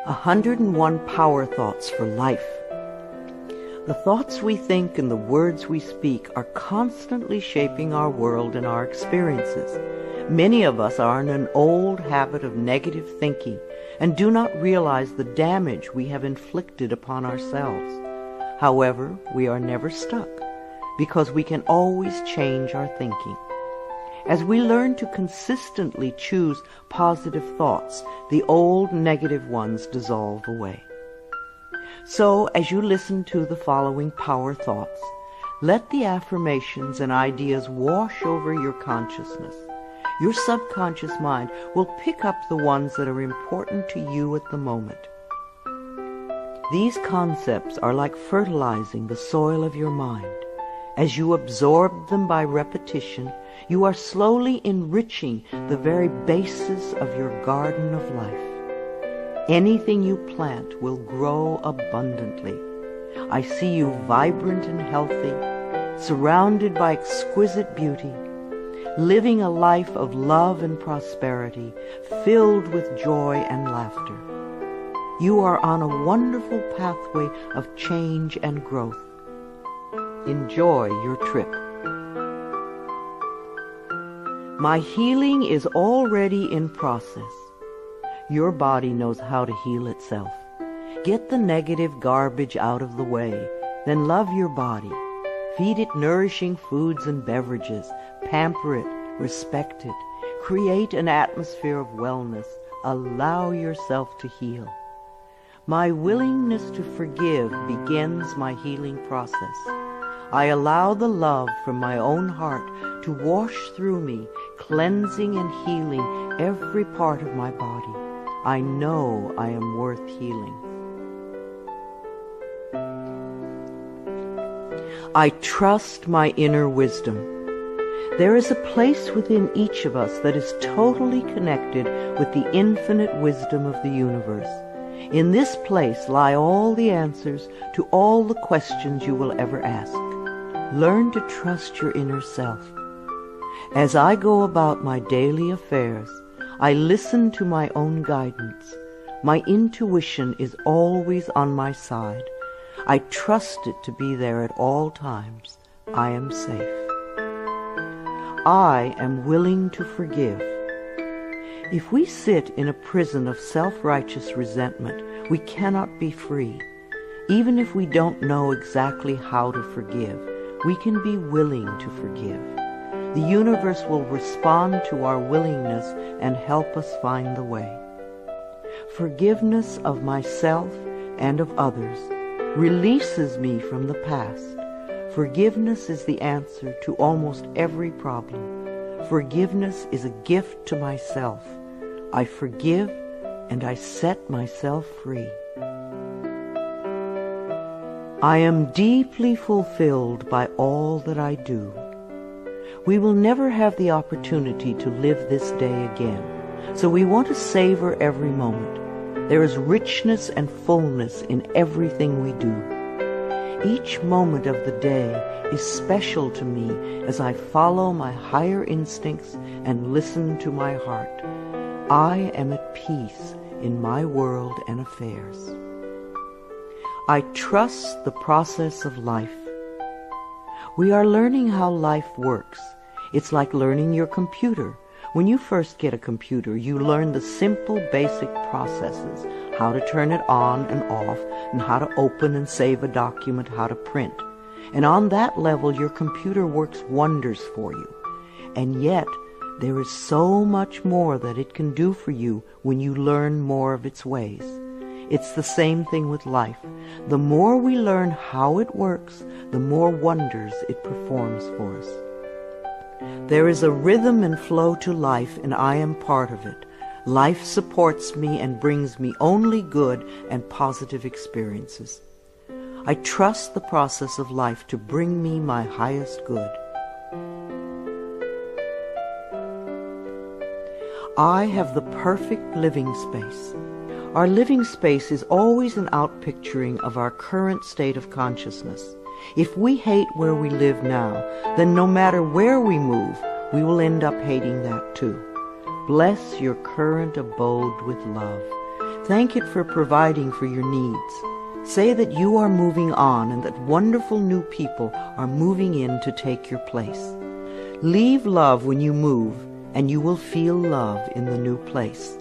101 Power Thoughts for Life. The thoughts we think and the words we speak are constantly shaping our world and our experiences. Many of us are in an old habit of negative thinking and do not realize the damage we have inflicted upon ourselves. However, we are never stuck because we can always change our thinking. As we learn to consistently choose positive thoughts, the old negative ones dissolve away. So, as you listen to the following power thoughts, let the affirmations and ideas wash over your consciousness. Your subconscious mind will pick up the ones that are important to you at the moment. These concepts are like fertilizing the soil of your mind. As you absorb them by repetition, you are slowly enriching the very basis of your garden of life. Anything you plant will grow abundantly. I see you vibrant and healthy, surrounded by exquisite beauty, living a life of love and prosperity, filled with joy and laughter. You are on a wonderful pathway of change and growth. Enjoy your trip. My healing is already in process. Your body knows how to heal itself. Get the negative garbage out of the way, then love your body. Feed it nourishing foods and beverages. Pamper it, respect it. Create an atmosphere of wellness. Allow yourself to heal. My willingness to forgive begins my healing process. I allow the love from my own heart to wash through me, cleansing and healing every part of my body. I know I am worth healing. I trust my inner wisdom. There is a place within each of us that is totally connected with the infinite wisdom of the universe. In this place lie all the answers to all the questions you will ever ask. Learn to trust your inner self. As I go about my daily affairs, I listen to my own guidance. My intuition is always on my side. I trust it to be there at all times. I am safe. I am willing to forgive. If we sit in a prison of self-righteous resentment, we cannot be free. Even if we don't know exactly how to forgive, we can be willing to forgive. The universe will respond to our willingness and help us find the way. Forgiveness of myself and of others releases me from the past. Forgiveness is the answer to almost every problem. Forgiveness is a gift to myself. I forgive and I set myself free. I am deeply fulfilled by all that I do. We will never have the opportunity to live this day again, so we want to savor every moment. There is richness and fullness in everything we do. Each moment of the day is special to me as I follow my higher instincts and listen to my heart. I am at peace in my world and affairs. I trust the process of life. We are learning how life works. It's like learning your computer. When you first get a computer, you learn the simple, basic processes, how to turn it on and off, and how to open and save a document, how to print. And on that level, your computer works wonders for you. And yet, there is so much more that it can do for you when you learn more of its ways. It's the same thing with life. The more we learn how it works, the more wonders it performs for us. There is a rhythm and flow to life, and I am part of it. Life supports me and brings me only good and positive experiences. I trust the process of life to bring me my highest good. I have the perfect living space. Our living space is always an outpicturing of our current state of consciousness. If we hate where we live now, then no matter where we move, we will end up hating that too. Bless your current abode with love. Thank it for providing for your needs. Say that you are moving on and that wonderful new people are moving in to take your place. Leave love when you move, and you will feel love in the new place.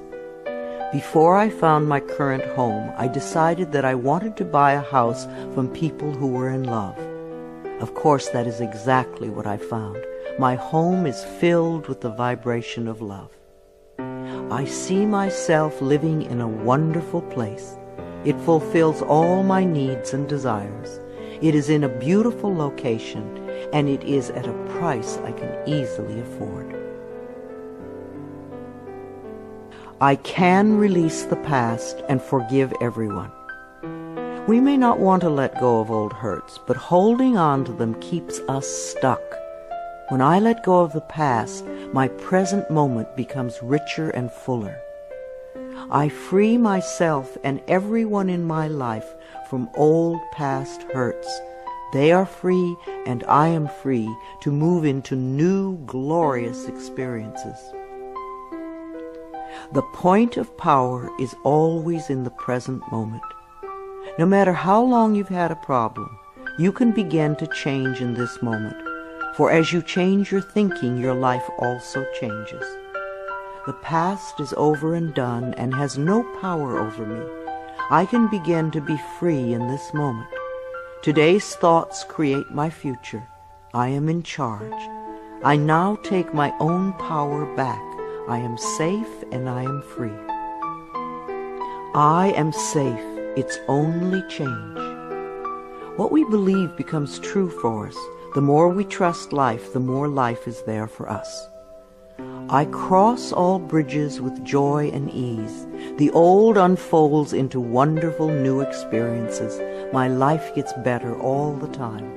Before I found my current home, I decided that I wanted to buy a house from people who were in love. Of course, that is exactly what I found. My home is filled with the vibration of love. I see myself living in a wonderful place. It fulfills all my needs and desires. It is in a beautiful location, and it is at a price I can easily afford. I can release the past and forgive everyone. We may not want to let go of old hurts, but holding on to them keeps us stuck. When I let go of the past, my present moment becomes richer and fuller. I free myself and everyone in my life from old past hurts. They are free, and I am free to move into new, glorious experiences. The point of power is always in the present moment. No matter how long you've had a problem, you can begin to change in this moment. For as you change your thinking, your life also changes. The past is over and done and has no power over me. I can begin to be free in this moment. Today's thoughts create my future. I am in charge. I now take my own power back. I am safe and I am free. I am safe. It's only change. What we believe becomes true for us. The more we trust life, the more life is there for us. I cross all bridges with joy and ease. The old unfolds into wonderful new experiences. My life gets better all the time.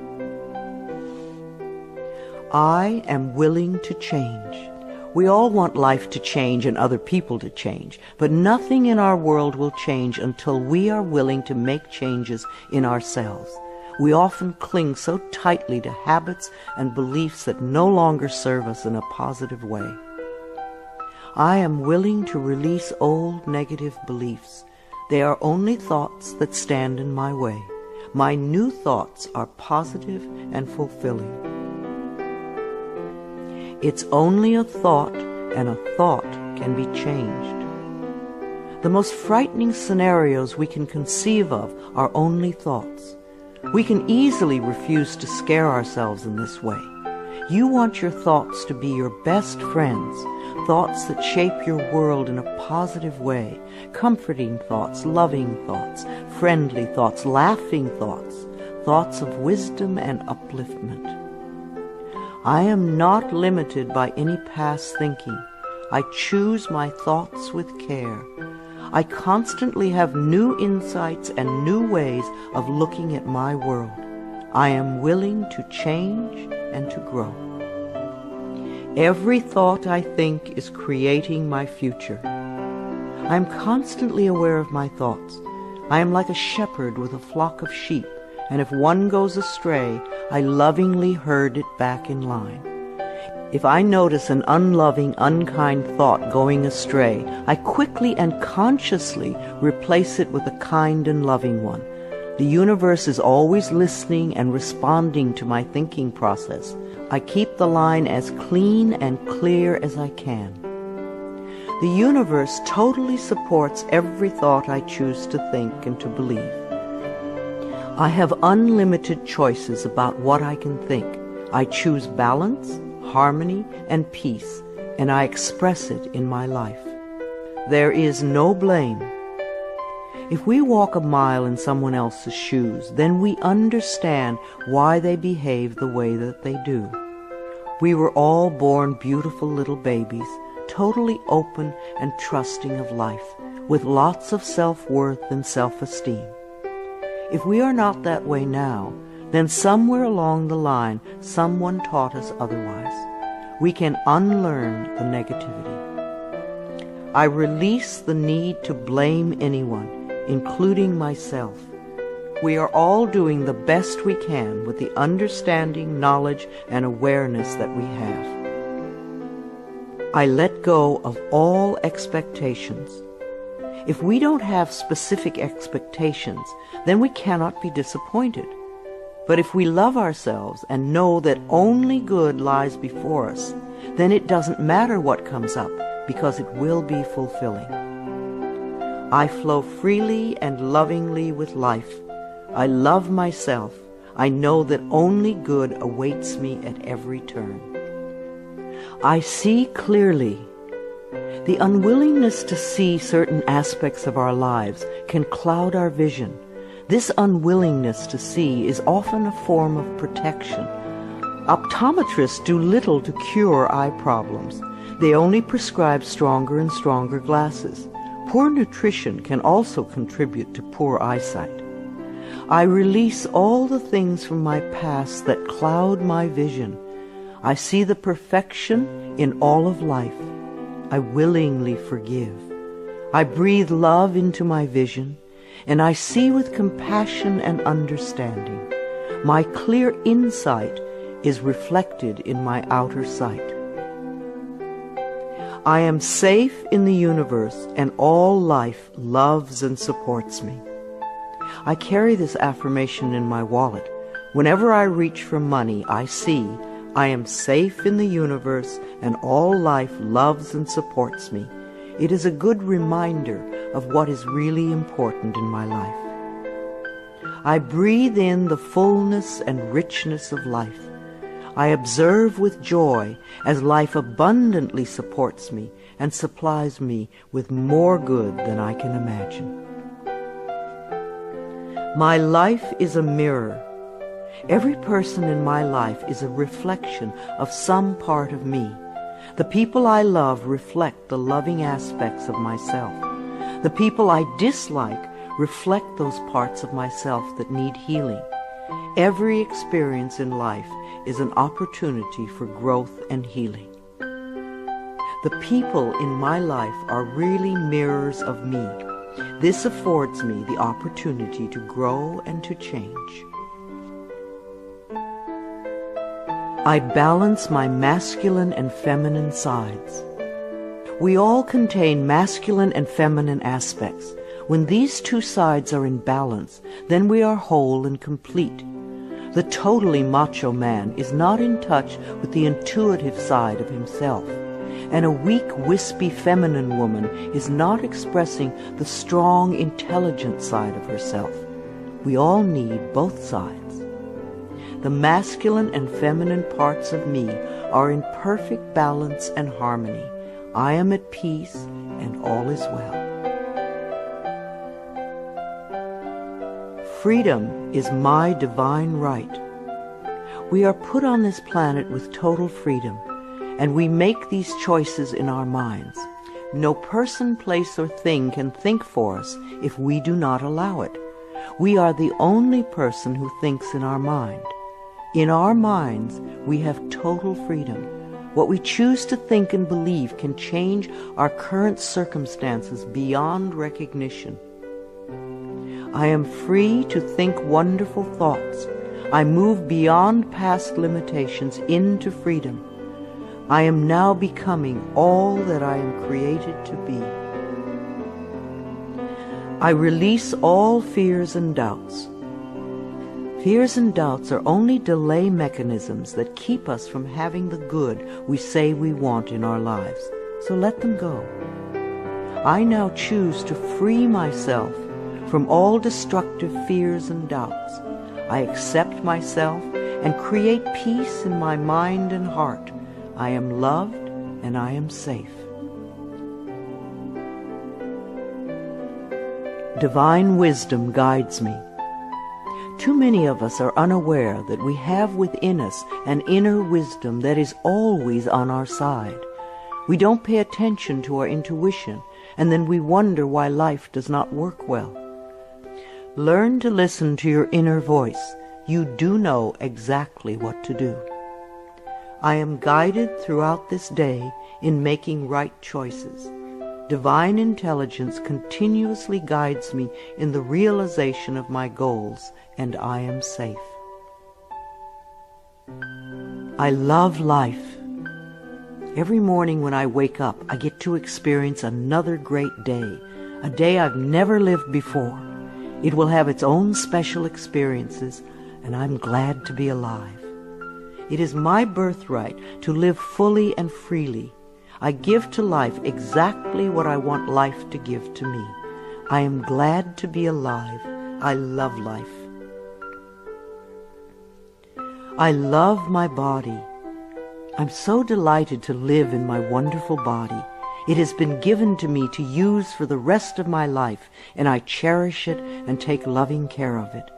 I am willing to change. We all want life to change and other people to change, but nothing in our world will change until we are willing to make changes in ourselves. We often cling so tightly to habits and beliefs that no longer serve us in a positive way. I am willing to release old negative beliefs. They are only thoughts that stand in my way. My new thoughts are positive and fulfilling. It's only a thought, and a thought can be changed. The most frightening scenarios we can conceive of are only thoughts. We can easily refuse to scare ourselves in this way. You want your thoughts to be your best friends, thoughts that shape your world in a positive way, comforting thoughts, loving thoughts, friendly thoughts, laughing thoughts, thoughts of wisdom and upliftment. I am not limited by any past thinking. I choose my thoughts with care. I constantly have new insights and new ways of looking at my world. I am willing to change and to grow. Every thought I think is creating my future. I am constantly aware of my thoughts. I am like a shepherd with a flock of sheep, and if one goes astray, I lovingly herd it back in line. If I notice an unloving, unkind thought going astray, I quickly and consciously replace it with a kind and loving one. The universe is always listening and responding to my thinking process. I keep the line as clean and clear as I can. The universe totally supports every thought I choose to think and to believe. I have unlimited choices about what I can think. I choose balance, harmony, and peace, and I express it in my life. There is no blame. If we walk a mile in someone else's shoes, then we understand why they behave the way that they do. We were all born beautiful little babies, totally open and trusting of life, with lots of self-worth and self-esteem. If we are not that way now, then somewhere along the line someone taught us otherwise. We can unlearn the negativity. I release the need to blame anyone, including myself. We are all doing the best we can with the understanding, knowledge, and awareness that we have. I let go of all expectations. If we don't have specific expectations, then we cannot be disappointed. But if we love ourselves and know that only good lies before us, then it doesn't matter what comes up, because it will be fulfilling. I flow freely and lovingly with life. I love myself. I know that only good awaits me at every turn. I see clearly. The unwillingness to see certain aspects of our lives can cloud our vision. This unwillingness to see is often a form of protection. Optometrists do little to cure eye problems. They only prescribe stronger and stronger glasses. Poor nutrition can also contribute to poor eyesight. I release all the things from my past that cloud my vision. I see the perfection in all of life. I willingly forgive. I breathe love into my vision, and I see with compassion and understanding. My clear insight is reflected in my outer sight. I am safe in the universe, and all life loves and supports me. I carry this affirmation in my wallet. Whenever I reach for money, I see I am safe in the universe, and all life loves and supports me. It is a good reminder of what is really important in my life. I breathe in the fullness and richness of life. I observe with joy as life abundantly supports me and supplies me with more good than I can imagine. My life is a mirror. Every person in my life is a reflection of some part of me. The people I love reflect the loving aspects of myself. The people I dislike reflect those parts of myself that need healing. Every experience in life is an opportunity for growth and healing. The people in my life are really mirrors of me. This affords me the opportunity to grow and to change. I balance my masculine and feminine sides. We all contain masculine and feminine aspects. When these two sides are in balance, then we are whole and complete. The totally macho man is not in touch with the intuitive side of himself, and a weak, wispy feminine woman is not expressing the strong, intelligent side of herself. We all need both sides. The masculine and feminine parts of me are in perfect balance and harmony. I am at peace, and all is well. Freedom is my divine right. We are put on this planet with total freedom, and we make these choices in our minds. No person, place, or thing can think for us if we do not allow it. We are the only person who thinks in our mind. In our minds, we have total freedom. What we choose to think and believe can change our current circumstances beyond recognition. I am free to think wonderful thoughts. I move beyond past limitations into freedom. I am now becoming all that I am created to be. I release all fears and doubts. Fears and doubts are only delay mechanisms that keep us from having the good we say we want in our lives. So let them go. I now choose to free myself from all destructive fears and doubts. I accept myself and create peace in my mind and heart. I am loved and I am safe. Divine wisdom guides me. Too many of us are unaware that we have within us an inner wisdom that is always on our side. We don't pay attention to our intuition, and then we wonder why life does not work well. Learn to listen to your inner voice. You do know exactly what to do. I am guided throughout this day in making right choices. Divine intelligence continuously guides me in the realization of my goals, and I am safe. I love life. Every morning when I wake up, I get to experience another great day. a day I've never lived before. It will have its own special experiences, and I'm glad to be alive. It is my birthright to live fully and freely. I give to life exactly what I want life to give to me. I am glad to be alive. I love life. I love my body. I'm so delighted to live in my wonderful body. It has been given to me to use for the rest of my life, and I cherish it and take loving care of it.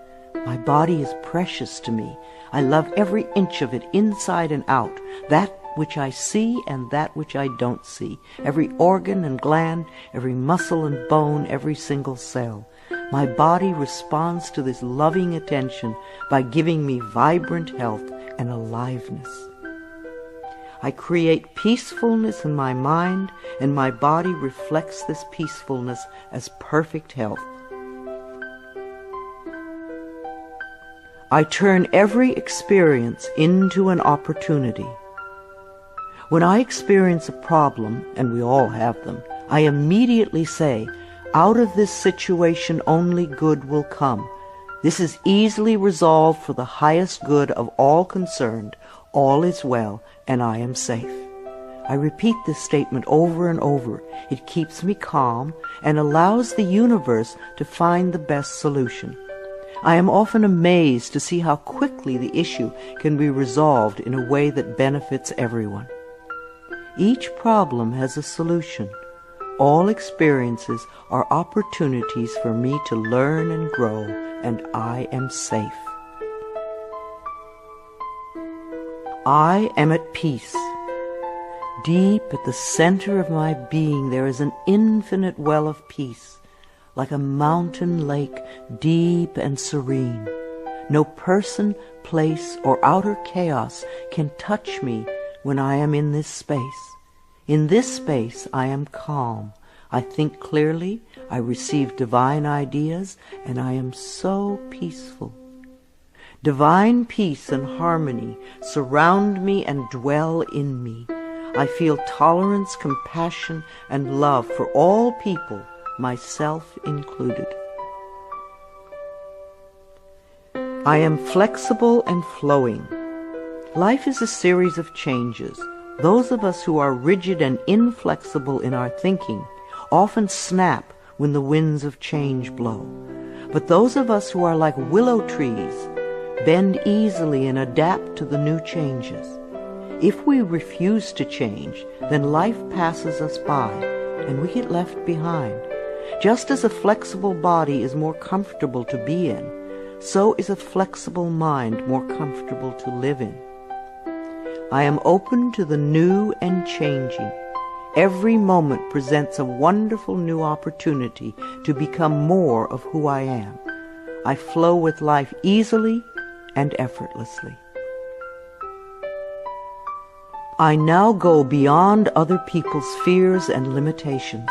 My body is precious to me. I love every inch of it, inside and out, that which I see and that which I don't see, every organ and gland, every muscle and bone, every single cell. My body responds to this loving attention by giving me vibrant health and aliveness. I create peacefulness in my mind, and my body reflects this peacefulness as perfect health. I turn every experience into an opportunity. When I experience a problem, and we all have them, I immediately say, out of this situation only good will come. This is easily resolved for the highest good of all concerned. All is well, and I am safe. I repeat this statement over and over. It keeps me calm and allows the universe to find the best solution. I am often amazed to see how quickly the issue can be resolved in a way that benefits everyone. Each problem has a solution. All experiences are opportunities for me to learn and grow, and I am safe. I am at peace. Deep at the center of my being there is an infinite well of peace, like a mountain lake, deep and serene. No person, place, or outer chaos can touch me when I am in this space. In this space I am calm. I think clearly, I receive divine ideas, and I am so peaceful. Divine peace and harmony surround me and dwell in me. I feel tolerance, compassion, and love for all people, myself included. I am flexible and flowing. Life is a series of changes. Those of us who are rigid and inflexible in our thinking often snap when the winds of change blow. But those of us who are like willow trees bend easily and adapt to the new changes. If we refuse to change, then life passes us by and we get left behind. Just as a flexible body is more comfortable to be in, so is a flexible mind more comfortable to live in. I am open to the new and changing. Every moment presents a wonderful new opportunity to become more of who I am. I flow with life easily and effortlessly. I now go beyond other people's fears and limitations.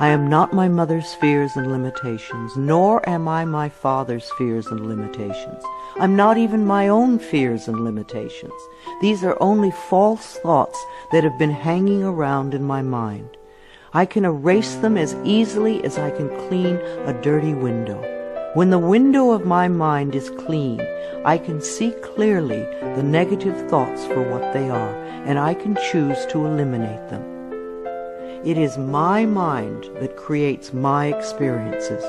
I am not my mother's fears and limitations, nor am I my father's fears and limitations. I'm not even my own fears and limitations. These are only false thoughts that have been hanging around in my mind. I can erase them as easily as I can clean a dirty window. When the window of my mind is clean, I can see clearly the negative thoughts for what they are, and I can choose to eliminate them. It is my mind that creates my experiences.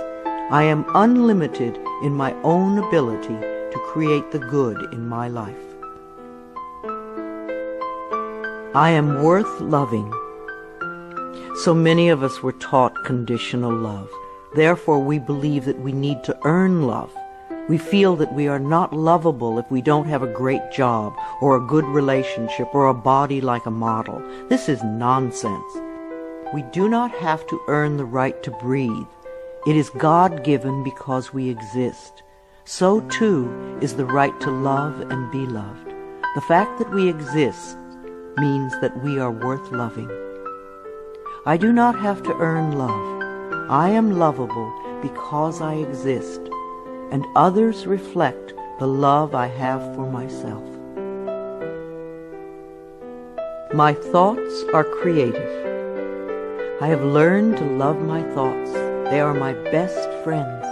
I am unlimited in my own ability to create the good in my life. I am worth loving. So many of us were taught conditional love. Therefore, we believe that we need to earn love. We feel that we are not lovable if we don't have a great job or a good relationship or a body like a model. This is nonsense. We do not have to earn the right to breathe. It is God-given because we exist. So, too, is the right to love and be loved. The fact that we exist means that we are worth loving. I do not have to earn love. I am lovable because I exist, and others reflect the love I have for myself. My thoughts are creative. I have learned to love my thoughts. They are my best friends.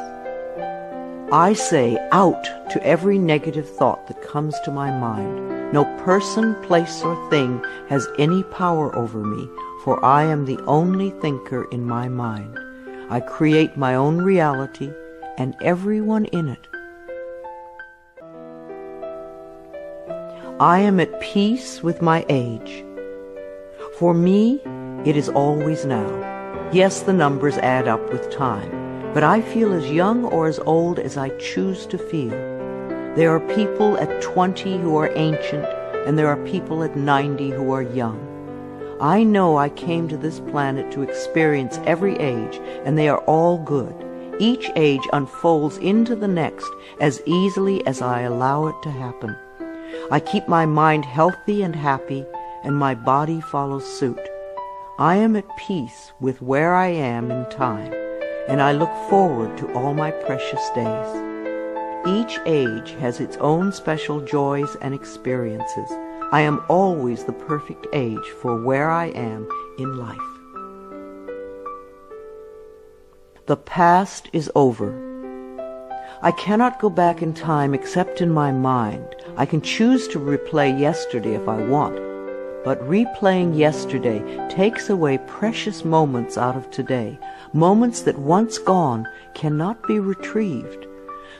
I say out to every negative thought that comes to my mind. No person, place, or thing has any power over me, for I am the only thinker in my mind. I create my own reality and everyone in it. I am at peace with my age. For me, it is always now. Yes, the numbers add up with time, but I feel as young or as old as I choose to feel. There are people at 20 who are ancient, and there are people at 90 who are young. I know I came to this planet to experience every age, and they are all good. Each age unfolds into the next as easily as I allow it to happen. I keep my mind healthy and happy, and my body follows suit. I am at peace with where I am in time, and I look forward to all my precious days. Each age has its own special joys and experiences. I am always the perfect age for where I am in life. The past is over. I cannot go back in time except in my mind. I can choose to replay yesterday if I want, but replaying yesterday takes away precious moments out of today, moments that once gone cannot be retrieved.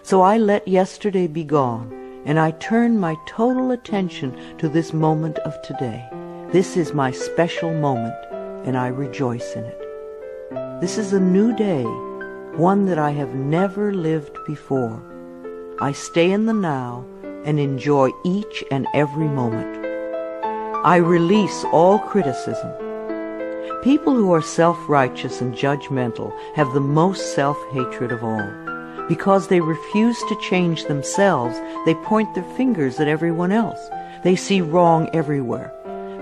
So I let yesterday be gone, and I turn my total attention to this moment of today. This is my special moment, and I rejoice in it. This is a new day, one that I have never lived before. I stay in the now and enjoy each and every moment. I release all criticism. People who are self-righteous and judgmental have the most self-hatred of all. Because they refuse to change themselves, they point their fingers at everyone else. They see wrong everywhere.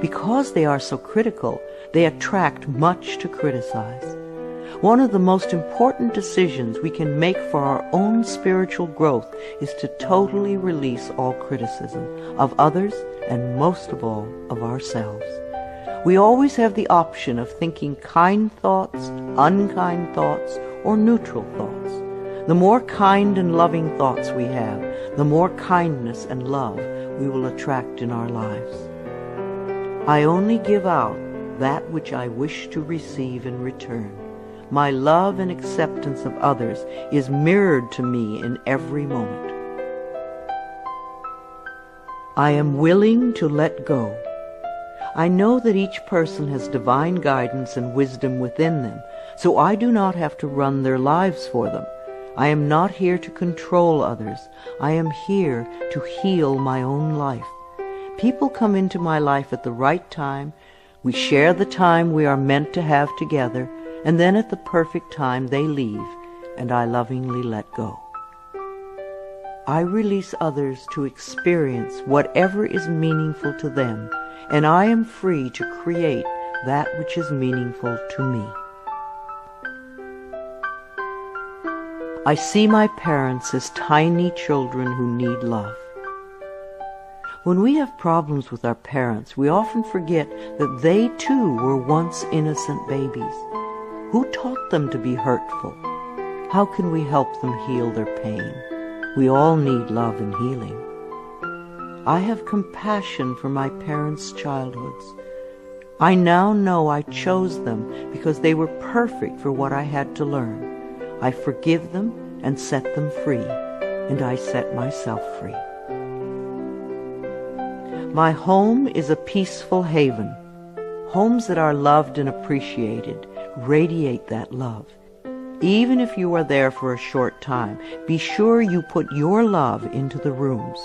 Because they are so critical, they attract much to criticize. One of the most important decisions we can make for our own spiritual growth is to totally release all criticism of others and most of all of ourselves. We always have the option of thinking kind thoughts, unkind thoughts, or neutral thoughts. The more kind and loving thoughts we have, the more kindness and love we will attract in our lives. I only give out that which I wish to receive in return. My love and acceptance of others is mirrored to me in every moment. I am willing to let go. I know that each person has divine guidance and wisdom within them, so I do not have to run their lives for them. I am not here to control others. I am here to heal my own life. People come into my life at the right time. We share the time we are meant to have together, and then at the perfect time they leave, and I lovingly let go. I release others to experience whatever is meaningful to them, and I am free to create that which is meaningful to me. I see my parents as tiny children who need love. When we have problems with our parents, we often forget that they too were once innocent babies. Who taught them to be hurtful? How can we help them heal their pain? We all need love and healing. I have compassion for my parents' childhoods. I now know I chose them because they were perfect for what I had to learn. I forgive them and set them free, and I set myself free. My home is a peaceful haven. Homes that are loved and appreciated radiate that love. Even if you are there for a short time, be sure you put your love into the rooms.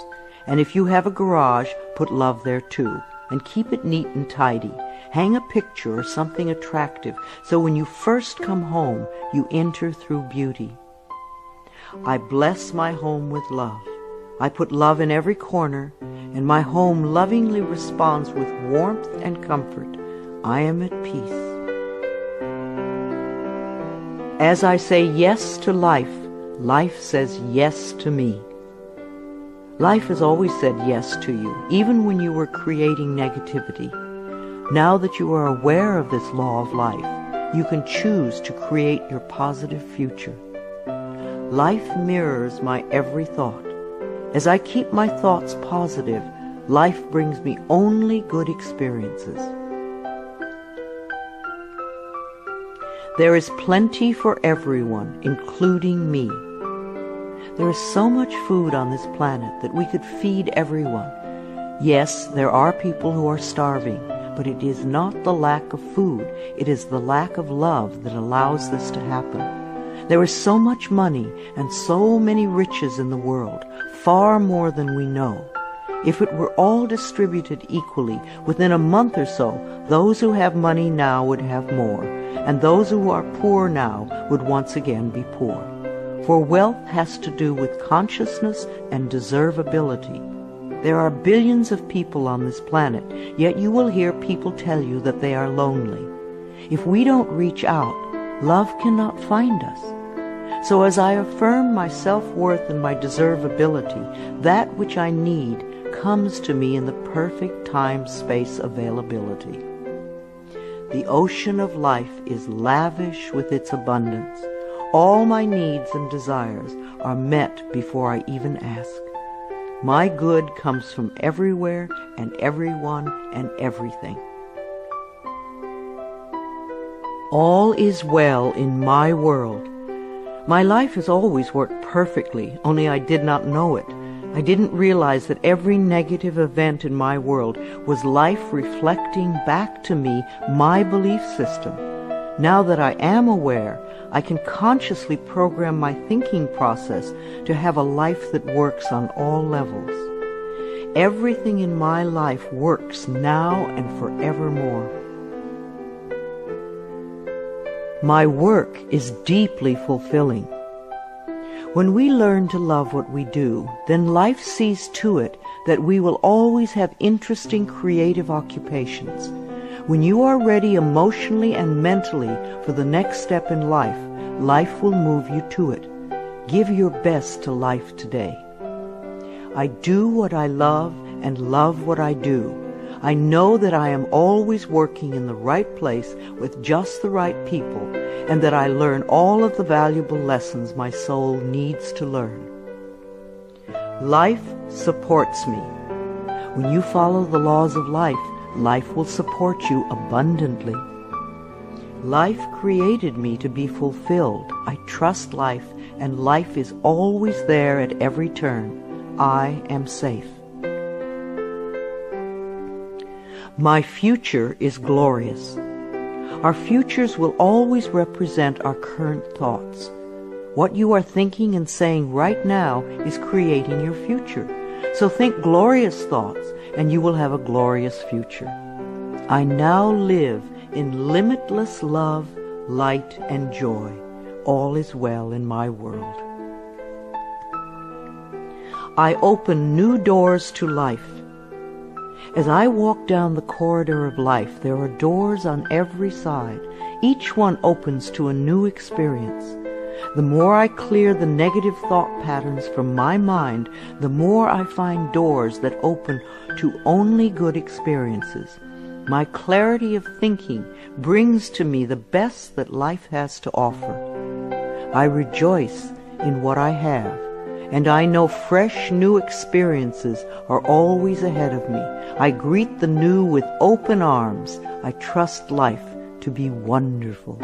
And if you have a garage, put love there too, and keep it neat and tidy. Hang a picture or something attractive, so when you first come home, you enter through beauty. I bless my home with love. I put love in every corner, and my home lovingly responds with warmth and comfort. I am at peace. As I say yes to life, life says yes to me. Life has always said yes to you, even when you were creating negativity. Now that you are aware of this law of life, you can choose to create your positive future. Life mirrors my every thought. As I keep my thoughts positive, life brings me only good experiences. There is plenty for everyone, including me. There is so much food on this planet that we could feed everyone. Yes, there are people who are starving, but it is not the lack of food, it is the lack of love that allows this to happen. There is so much money and so many riches in the world, far more than we know. If it were all distributed equally, within a month or so, those who have money now would have more, and those who are poor now would once again be poor. For wealth has to do with consciousness and deservability. There are billions of people on this planet, yet you will hear people tell you that they are lonely. If we don't reach out, love cannot find us. So as I affirm my self-worth and my deservability, that which I need comes to me in the perfect time-space availability. The ocean of life is lavish with its abundance. All my needs and desires are met before I even ask. My good comes from everywhere and everyone and everything. All is well in my world. My life has always worked perfectly, only I did not know it. I didn't realize that every negative event in my world was life reflecting back to me my belief system. Now that I am aware, I can consciously program my thinking process to have a life that works on all levels. Everything in my life works now and forevermore. My work is deeply fulfilling. When we learn to love what we do, then life sees to it that we will always have interesting creative occupations. When you are ready emotionally and mentally for the next step in life, life will move you to it. Give your best to life today. I do what I love and love what I do. I know that I am always working in the right place with just the right people, and that I learn all of the valuable lessons my soul needs to learn. Life supports me. When you follow the laws of life, life will support you abundantly. Life created me to be fulfilled. I trust life, and life is always there at every turn. I am safe. My future is glorious. Our futures will always represent our current thoughts. What you are thinking and saying right now is creating your future. So think glorious thoughts, and you will have a glorious future. I now live in limitless love, light, and joy. All is well in my world. I open new doors to life. As I walk down the corridor of life, there are doors on every side. Each one opens to a new experience. The more I clear the negative thought patterns from my mind, the more I find doors that open to only good experiences. My clarity of thinking brings to me the best that life has to offer. I rejoice in what I have, and I know fresh new experiences are always ahead of me. I greet the new with open arms. I trust life to be wonderful.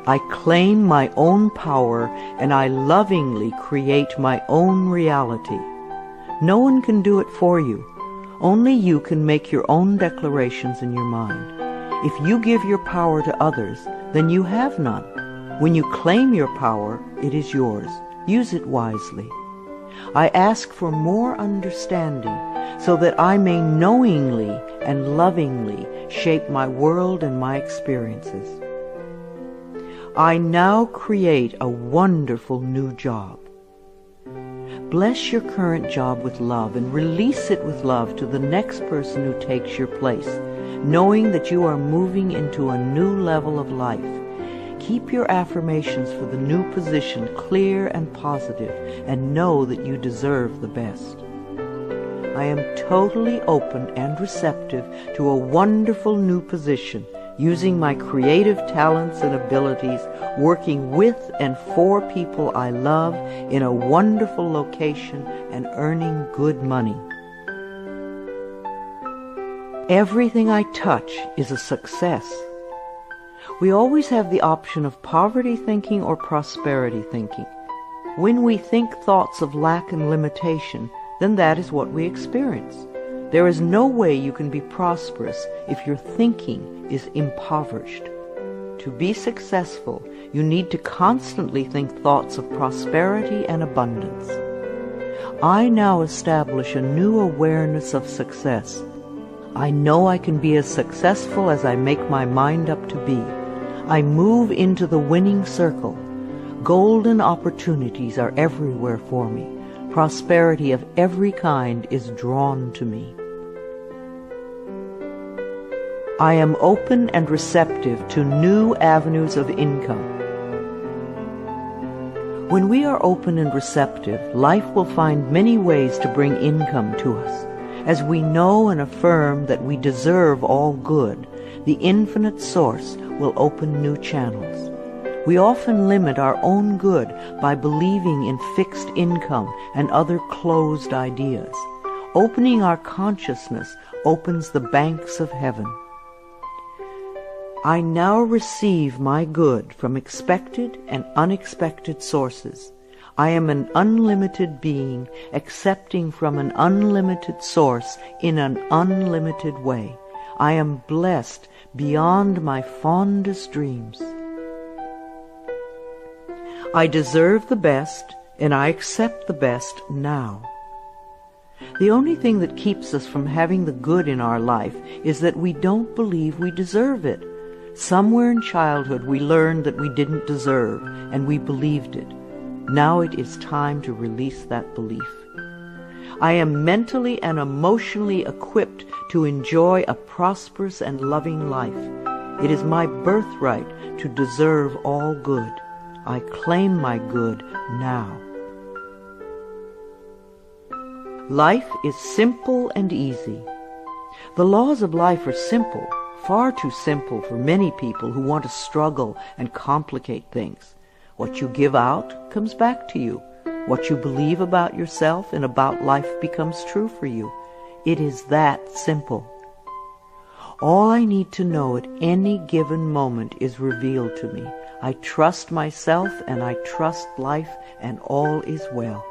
I claim my own power, and I lovingly create my own reality. No one can do it for you. Only you can make your own declarations in your mind. If you give your power to others, then you have none. When you claim your power, it is yours. Use it wisely. I ask for more understanding so that I may knowingly and lovingly shape my world and my experiences. I now create a wonderful new job. Bless your current job with love and release it with love to the next person who takes your place, knowing that you are moving into a new level of life. Keep your affirmations for the new position clear and positive, and know that you deserve the best. I am totally open and receptive to a wonderful new position, using my creative talents and abilities, working with and for people I love in a wonderful location and earning good money. Everything I touch is a success. We always have the option of poverty thinking or prosperity thinking. When we think thoughts of lack and limitation, then that is what we experience. There is no way you can be prosperous if your thinking is impoverished. To be successful, you need to constantly think thoughts of prosperity and abundance. I now establish a new awareness of success. I know I can be as successful as I make my mind up to be. I move into the winning circle. Golden opportunities are everywhere for me. Prosperity of every kind is drawn to me. I am open and receptive to new avenues of income. When we are open and receptive, life will find many ways to bring income to us. As we know and affirm that we deserve all good, the infinite source will open new channels. We often limit our own good by believing in fixed income and other closed ideas. Opening our consciousness opens the banks of heaven. I now receive my good from expected and unexpected sources. I am an unlimited being, accepting from an unlimited source in an unlimited way. I am blessed beyond my fondest dreams. I deserve the best, and I accept the best now. The only thing that keeps us from having the good in our life is that we don't believe we deserve it. Somewhere in childhood we learned that we didn't deserve, and we believed it. Now it is time to release that belief. I am mentally and emotionally equipped to enjoy a prosperous and loving life. It is my birthright to deserve all good. I claim my good now. Life is simple and easy. The laws of life are simple, far too simple for many people who want to struggle and complicate things. What you give out comes back to you. What you believe about yourself and about life becomes true for you. It is that simple. All I need to know at any given moment is revealed to me. I trust myself and I trust life, and all is well.